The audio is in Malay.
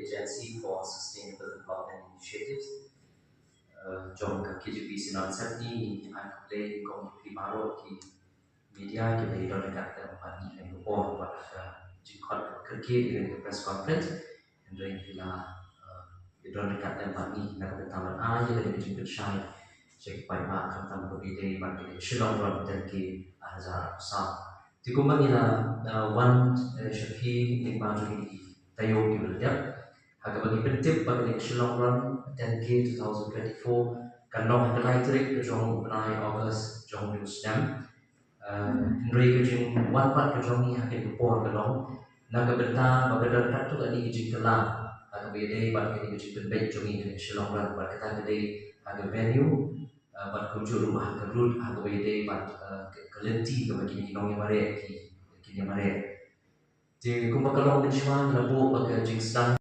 Agency for Sustainable Development Initiatives. Jom ka KJP Sinan Sati an play kom di baro ki media ke be don dekat ke pani kan ko buat jikot kerja dengan press conference dan bila di don dekat ke pani nak bertaman aja dari jikot syai cek pai mak kan tam ko ide ban ke shilong ron dan ke azar sa ti ko mangila one shakhi ning ba ju tayo ki berdia Haga bagi pentip bagi Shillong Run 10K 2024 kan long kelai terik ke jong benai August jong news jam Henry ke jing one part ke jong ni hakin ke por ke long naga benta bagi dekat tu ani ke jing kelam haga bede bagi ke jing tembek jong ni ke Shillong Run bagi kita bede haga venue bagi kunjung rumah haga root haga bede bagi kelenti ke bagi nong yang mare ki yang mare di kumpa kalong benchmark labu bagi jing sedang